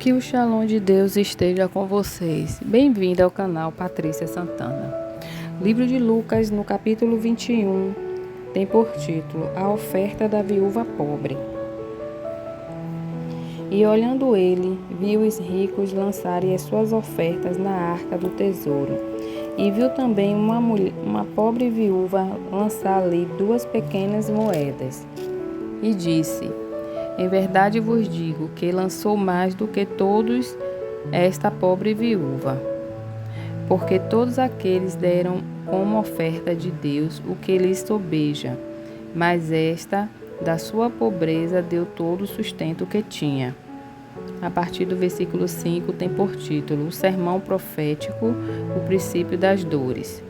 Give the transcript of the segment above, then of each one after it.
Que o Shalom de Deus esteja com vocês. Bem-vindo ao canal Patrícia Santana. Livro de Lucas, no capítulo 21, tem por título A Oferta da Viúva Pobre. E olhando ele, viu os ricos lançarem as suas ofertas na arca do tesouro. E viu também uma pobre viúva lançar ali 2 pequenas moedas. E disse: em verdade vos digo que lançou mais do que todos esta pobre viúva. Porque todos aqueles deram como oferta de Deus o que lhes sobeja, mas esta, da sua pobreza, deu todo o sustento que tinha. A partir do versículo 5 tem por título o sermão profético, o princípio das dores.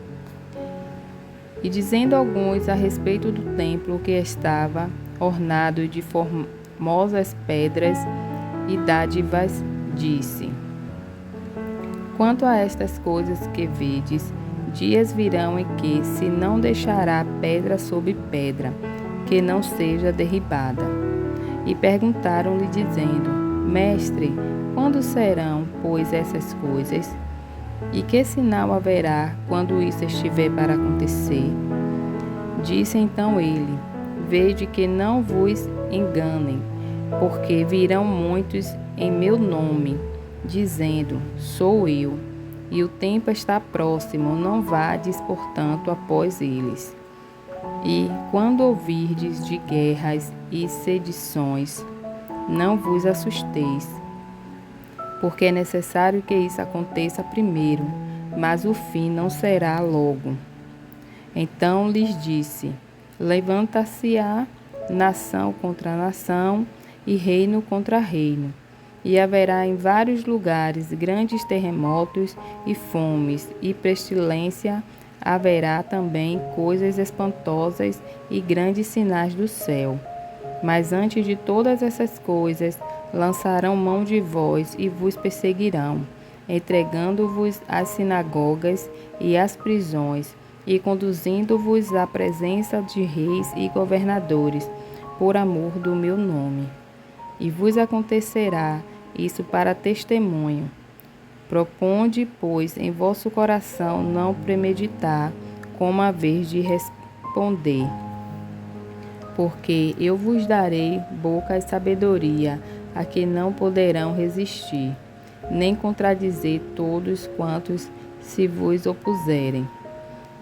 E dizendo alguns a respeito do templo que estava ornado de formosas pedras e dádivas, disse: quanto a estas coisas que vedes, dias virão em que se não deixará pedra sobre pedra, que não seja derribada. E perguntaram-lhe, dizendo: Mestre, quando serão, pois, essas coisas? E que sinal haverá quando isso estiver para acontecer? Disse então ele: vede que não vos enganem, porque virão muitos em meu nome, dizendo: sou eu, e o tempo está próximo, não vades, portanto, após eles. E quando ouvirdes de guerras e sedições, não vos assusteis, porque é necessário que isso aconteça primeiro, mas o fim não será logo. Então lhes disse: levanta-se-á nação contra nação e reino contra reino, e haverá em vários lugares grandes terremotos e fomes e pestilência. Haverá também coisas espantosas e grandes sinais do céu. Mas antes de todas essas coisas, lançarão mão de vós e vos perseguirão, entregando-vos às sinagogas e às prisões, e conduzindo-vos à presença de reis e governadores, por amor do meu nome. E vos acontecerá isso para testemunho. Proponde, pois, em vosso coração não premeditar como haver de responder. Porque eu vos darei boca e sabedoria, a que não poderão resistir, nem contradizer todos quantos se vos opuserem.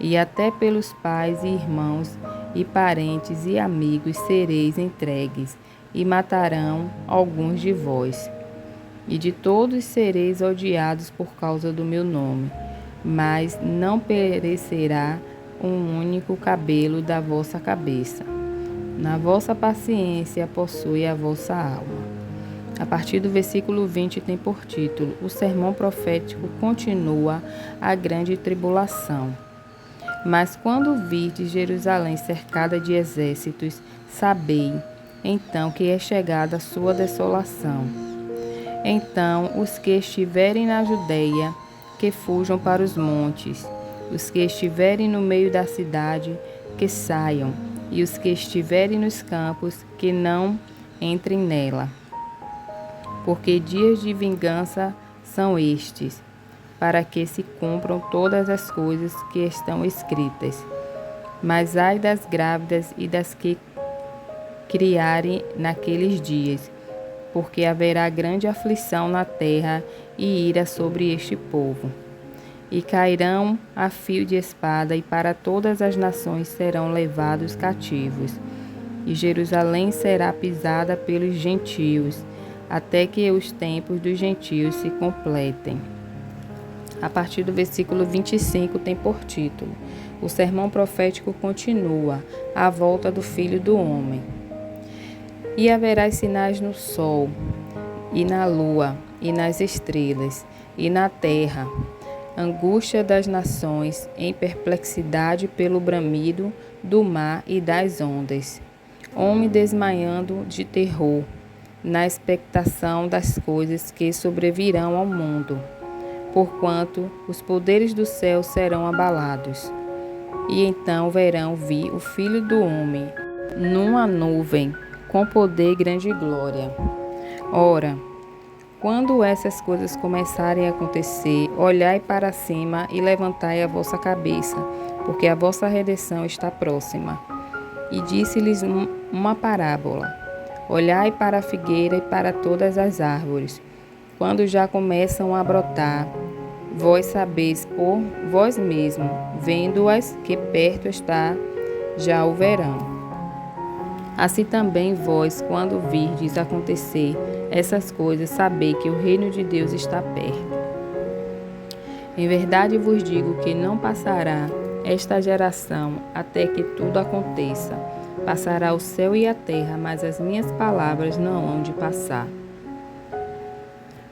E até pelos pais e irmãos e parentes e amigos sereis entregues, e matarão alguns de vós. E de todos sereis odiados por causa do meu nome, mas não perecerá um único cabelo da vossa cabeça. Na vossa paciência possui a vossa alma. A partir do versículo 20 tem por título: o sermão profético continua a grande tribulação. Mas quando virdes Jerusalém cercada de exércitos, sabei então que é chegada a sua desolação. Então os que estiverem na Judeia, que fujam para os montes, os que estiverem no meio da cidade, que saiam, e os que estiverem nos campos, que não entrem nela. Porque dias de vingança são estes, para que se cumpram todas as coisas que estão escritas. Mas ai das grávidas e das que criarem naqueles dias, porque haverá grande aflição na terra e ira sobre este povo. E cairão a fio de espada, e para todas as nações serão levados cativos. E Jerusalém será pisada pelos gentios, até que os tempos dos gentios se completem. A partir do versículo 25 tem por título: o sermão profético continua, a volta do Filho do Homem. E haverá sinais no sol, e na lua, e nas estrelas, e na terra, angústia das nações, em perplexidade pelo bramido do mar e das ondas, homem desmaiando de terror, na expectação das coisas que sobrevirão ao mundo, porquanto os poderes do céu serão abalados. E então verão vir o Filho do Homem numa nuvem, com poder e grande glória. Ora, Quando essas coisas começarem a acontecer, olhai para cima e levantai a vossa cabeça, porque a vossa redenção está próxima. E disse-lhes uma parábola: olhai para a figueira e para todas as árvores. Quando já começam a brotar, vós sabeis por vós mesmos, vendo-as, que perto está já o verão. Assim também vós, quando virdes acontecer essas coisas, sabei que o reino de Deus está perto. Em verdade vos digo que não passará esta geração até que tudo aconteça. Passará o céu e a terra, mas as minhas palavras não hão de passar.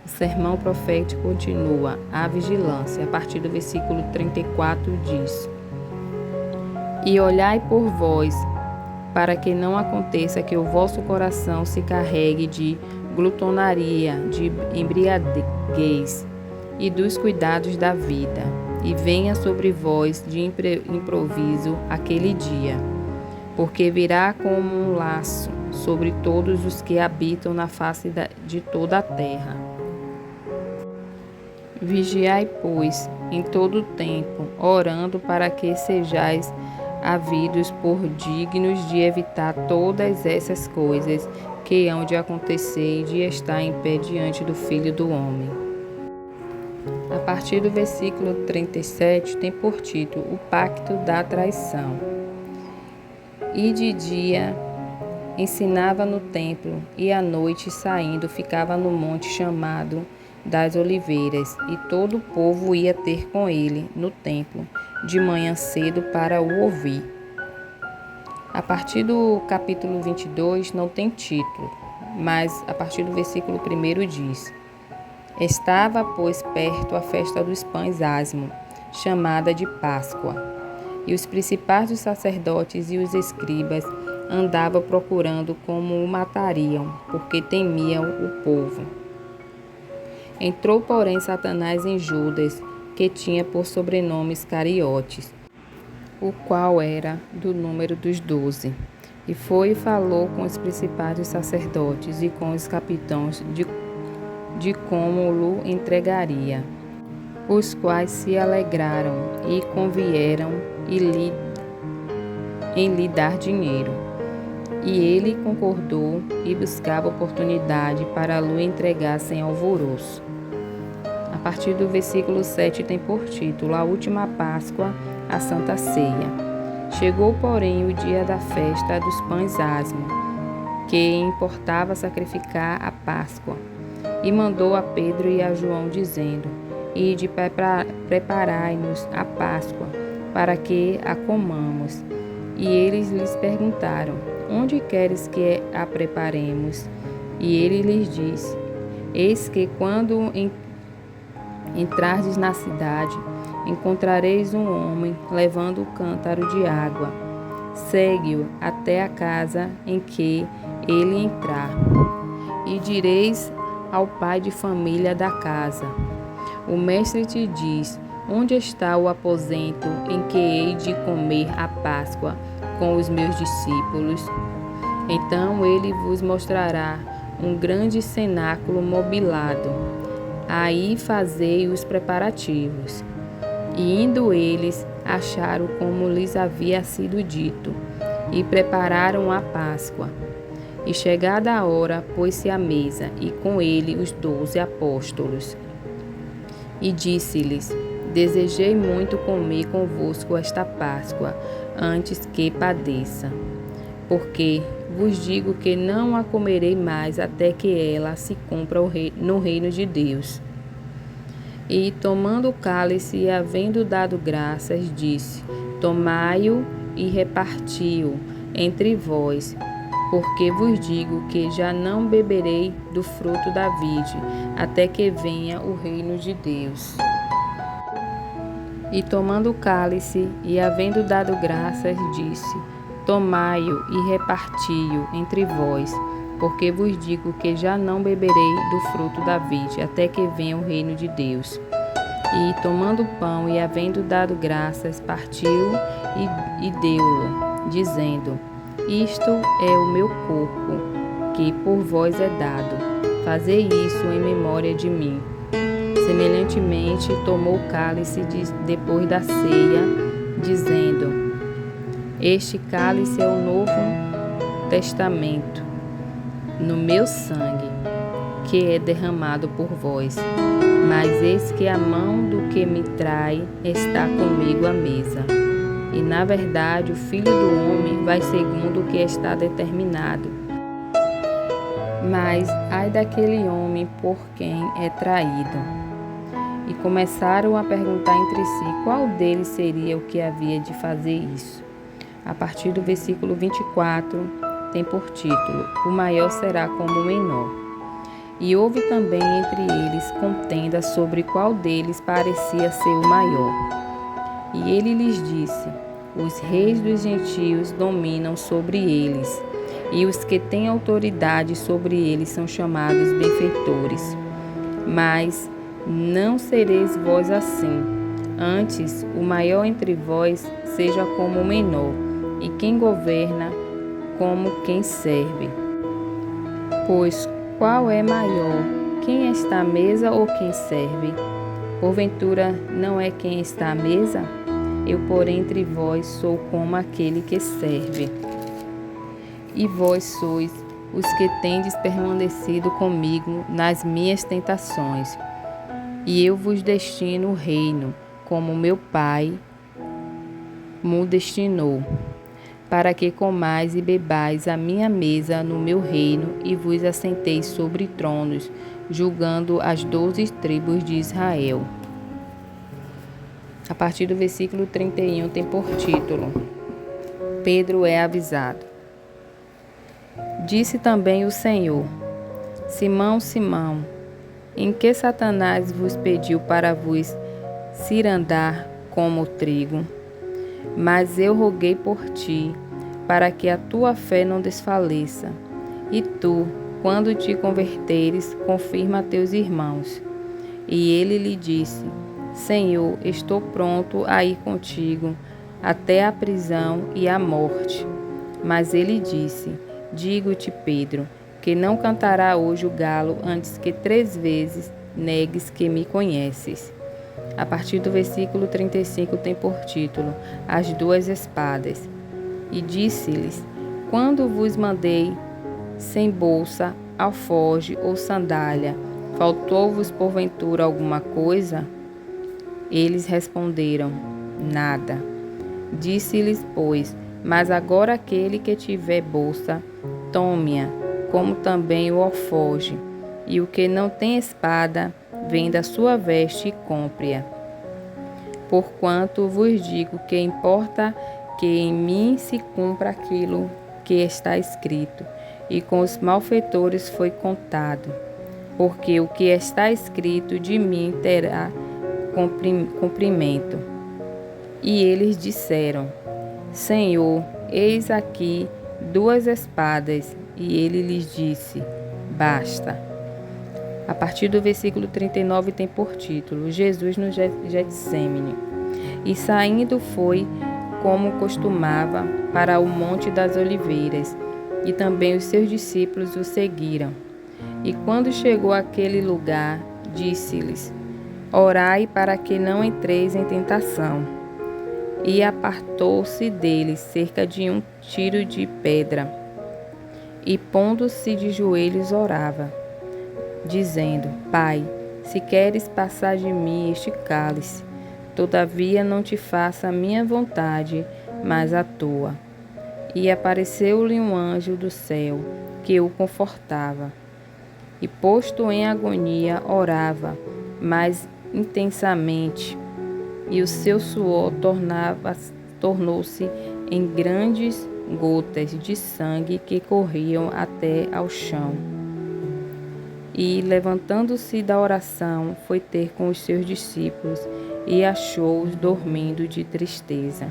O sermão profético continua a vigilância. A partir do versículo 34 diz: E olhai por vós, para que não aconteça que o vosso coração se carregue de glutonaria, de embriaguez e dos cuidados da vida, e venha sobre vós de improviso aquele dia, porque virá como um laço sobre todos os que habitam na face de toda a terra. Vigiai, pois, em todo o tempo, orando para que sejais havidos por dignos de evitar todas essas coisas que hão de acontecer e de estar em pé diante do Filho do Homem. A partir do versículo 37 tem por título o pacto da traição. E de dia ensinava no templo, e à noite, saindo, ficava no monte chamado das Oliveiras, e todo o povo ia ter com ele no templo de manhã cedo para o ouvir. A partir do capítulo 22 não tem título, mas a partir do versículo 1 diz: Estava, pois, perto a festa dos pães asmos, chamada de Páscoa, e os principais dos sacerdotes e os escribas andavam procurando como o matariam, porque temiam o povo. Entrou, porém, Satanás em Judas, que tinha por sobrenome Iscariotes, o qual era do número dos 12. E foi e falou com os principais dos sacerdotes e com os capitães de como o entregaria, os quais se alegraram e convieram em lhe dar dinheiro. E ele concordou e buscava oportunidade para lhe entregar sem alvoroço. A partir do versículo 7 tem por título a última Páscoa, a Santa Ceia. Chegou, porém, o dia da festa dos pães asmos, que importava sacrificar a Páscoa, e mandou a Pedro e a João, dizendo: Ide, preparai-nos a Páscoa, para que a comamos. E eles lhes perguntaram: Onde queres que a preparemos? E ele lhes disse: Eis que quando entrardes na cidade, encontrareis um homem levando um cântaro de água. Segue-o até a casa em que ele entrar. E direis ao pai de família da casa: O mestre te diz: Onde está o aposento em que hei de comer a Páscoa com os meus discípulos? Então ele vos mostrará um grande cenáculo mobilado. Aí fazei os preparativos. E indo eles, acharam como lhes havia sido dito, e prepararam a Páscoa. E chegada a hora, pôs-se à mesa, e com ele os 12 apóstolos. E disse-lhes: Desejei muito comer convosco esta Páscoa, antes que padeça. Porque vos digo que não a comerei mais até que ela se cumpra no reino de Deus. E, tomando o cálice e havendo dado graças, disse: Tomai-o e reparti-o entre vós, porque vos digo que já não beberei do fruto da vide, até que venha o reino de Deus. E tomando o cálice e havendo dado graças, disse: Tomai-o e reparti-o entre vós, porque vos digo que já não beberei do fruto da vide, até que venha o reino de Deus. E, tomando o pão e havendo dado graças, partiu e deu-lo, dizendo: Isto é o meu corpo, que por vós é dado. fazei isso em memória de mim. Semelhantemente, tomou o cálice depois da ceia, dizendo: Este cálice é o novo testamento, no meu sangue, que é derramado por vós. Mas eis que a mão do que me trai está comigo à mesa. E, na verdade, o Filho do Homem vai segundo o que está determinado. Mas ai daquele homem por quem é traído. E começaram a perguntar entre si qual deles seria o que havia de fazer isso. A partir do versículo 24, tem por título: O maior será como o menor. E houve também entre eles contenda sobre qual deles parecia ser o maior. E ele lhes disse: Os reis dos gentios dominam sobre eles, e os que têm autoridade sobre eles são chamados benfeitores. Mas não sereis vós assim. Antes, o maior entre vós seja como o menor, e quem governa como quem serve. Pois qual é maior, quem está à mesa ou quem serve? Porventura não é quem está à mesa? Eu, porém, entre vós sou como aquele que serve. E vós sois os que tendes permanecido comigo nas minhas tentações. E eu vos destino o reino, como meu Pai mo destinou, para que comais e bebais a minha mesa no meu reino e vos assenteis sobre tronos, julgando as 12 tribos de Israel. A partir do versículo 31 tem por título: Pedro é avisado. Disse também o Senhor: Simão, Simão, em que Satanás vos pediu para vos cirandar como trigo? Mas eu roguei por ti, para que a tua fé não desfaleça. E tu, quando te converteres, confirma a teus irmãos. E ele lhe disse: Senhor, estou pronto a ir contigo, até a prisão e a morte. Mas ele disse: Digo-te, Pedro, que não cantará hoje o galo antes que 3 vezes negues que me conheces. A partir do versículo 35 tem por título: As 2 espadas. E disse-lhes: Quando vos mandei sem bolsa, alforge ou sandália, faltou-vos porventura alguma coisa? Eles responderam: Nada. Disse-lhes, pois: Mas agora aquele que tiver bolsa, tome-a, como também o alforge, e o que não tem espada, venda a sua veste e compre-a. Porquanto vos digo que importa que em mim se cumpra aquilo que está escrito, e com os malfeitores foi contado, porque o que está escrito de mim terá cumprimento. E eles disseram: Senhor, eis aqui 2 espadas. E ele lhes disse: Basta. A partir do versículo 39 tem por título: Jesus no Getsêmani. E saindo foi, como costumava, para o Monte das Oliveiras, e também os seus discípulos o seguiram. E quando chegou àquele lugar, disse-lhes: Orai para que não entreis em tentação. E apartou-se deles cerca de 1 tiro de pedra, e pondo-se de joelhos orava, dizendo: Pai, se queres passar de mim este cálice, todavia não te faça a minha vontade, mas a tua. E apareceu-lhe um anjo do céu, que o confortava. E posto em agonia, orava mais intensamente, e o seu suor tornou-se em grandes gotas de sangue que corriam até ao chão. E, levantando-se da oração, foi ter com os seus discípulos e achou-os dormindo de tristeza.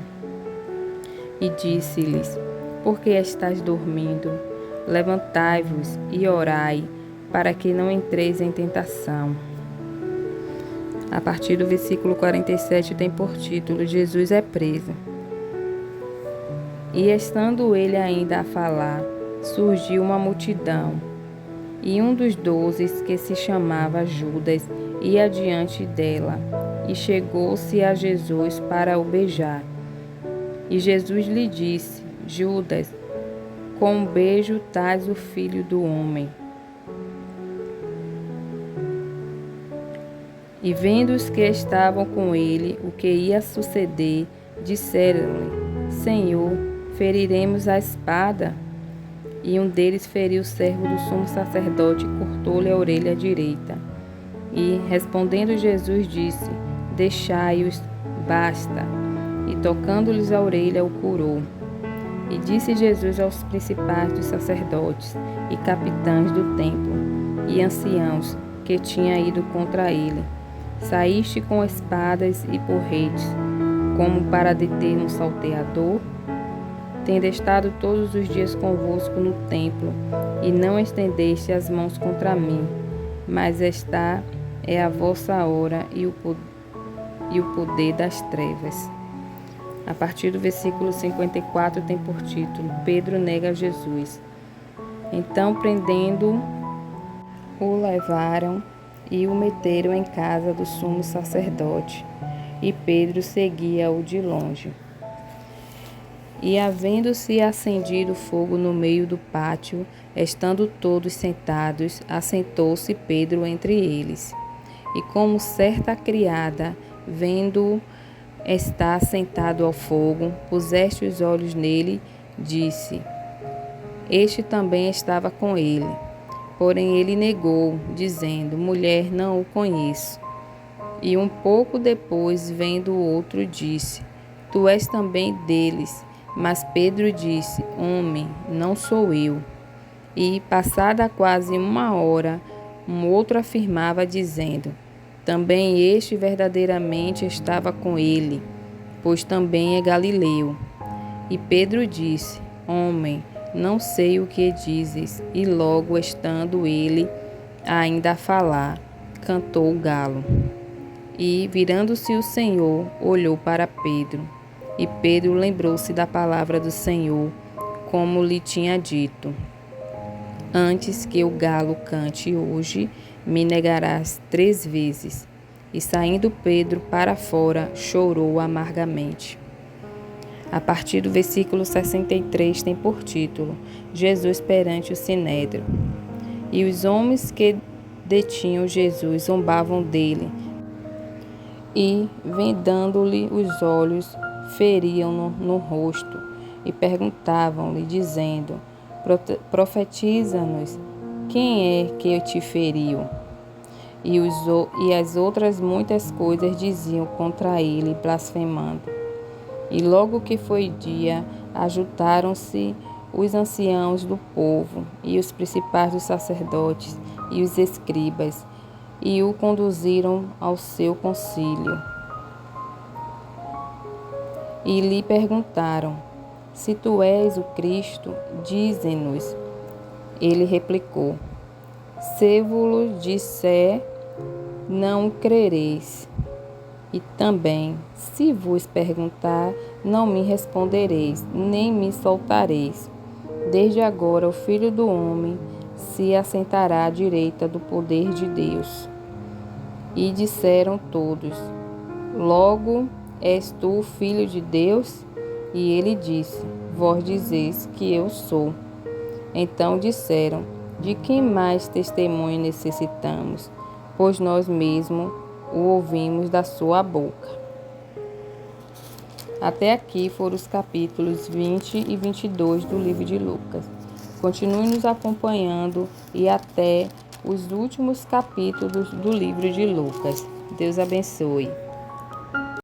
E disse-lhes: Por que estáis dormindo? Levantai-vos e orai, para que não entreis em tentação. A partir do versículo 47 tem por título: Jesus é preso. E estando ele ainda a falar, surgiu uma multidão, E um dos 12, que se chamava Judas, ia diante dela, e chegou-se a Jesus para o beijar. E Jesus lhe disse: Judas, com um beijo tais o Filho do Homem. E vendo os que estavam com ele o que ia suceder, disseram-lhe: Senhor, feriremos a espada? E um deles feriu o servo do sumo sacerdote e cortou-lhe a orelha direita. E, respondendo Jesus, disse: Deixai-os, basta. E tocando-lhes a orelha, o curou. E disse Jesus aos principais dos sacerdotes e capitães do templo e anciãos que tinham ido contra ele: Saíste com espadas e porretes, como para deter um salteador? Tendo estado todos os dias convosco no templo, e não estendeste as mãos contra mim, mas esta é a vossa hora e o poder das trevas. A partir do versículo 54 tem por título: Pedro nega Jesus. Então, prendendo-o, o levaram e o meteram em casa do sumo sacerdote, e Pedro seguia-o de longe. E havendo-se acendido fogo no meio do pátio, estando todos sentados, assentou-se Pedro entre eles. E como certa criada, vendo-o estar sentado ao fogo, puseste os olhos nele, disse: Este também estava com ele. Porém ele negou, dizendo: Mulher, não o conheço. E um pouco depois, vendo o outro, disse: Tu és também deles. Mas Pedro disse: Homem, não sou eu. E, passada quase uma hora, um outro afirmava, dizendo: Também este verdadeiramente estava com ele, pois também é galileu. E Pedro disse: Homem, não sei o que dizes. E logo, estando ele ainda a falar, cantou o galo. E, virando-se o Senhor, olhou para Pedro. E Pedro lembrou-se da palavra do Senhor, como lhe tinha dito: Antes que o galo cante hoje, me negarás 3 vezes. E saindo Pedro para fora, chorou amargamente. A partir do versículo 63 tem por título: Jesus perante o Sinédrio. E os homens que detinham Jesus zombavam dele, e, vendando-lhe os olhos, feriam-no no rosto, e perguntavam-lhe, dizendo: Profetiza-nos, quem é que te feriu? E as outras muitas coisas diziam contra ele, blasfemando. E logo que foi dia, ajuntaram-se os anciãos do povo, e os principais dos sacerdotes, e os escribas, e o conduziram ao seu concílio. E lhe perguntaram: Se tu és o Cristo, dize-nos. Ele replicou: Se vos disser, não crereis. E também, se vos perguntar, não me respondereis, nem me soltareis. Desde agora o Filho do Homem se assentará à direita do poder de Deus. E disseram todos: Logo, és tu o Filho de Deus? E ele disse: Vós dizeis que eu sou. Então disseram: De quem mais testemunho necessitamos? Pois nós mesmos o ouvimos da sua boca. Até aqui foram os capítulos 20 e 22 do livro de Lucas. Continue nos acompanhando e até os últimos capítulos do livro de Lucas. Deus abençoe.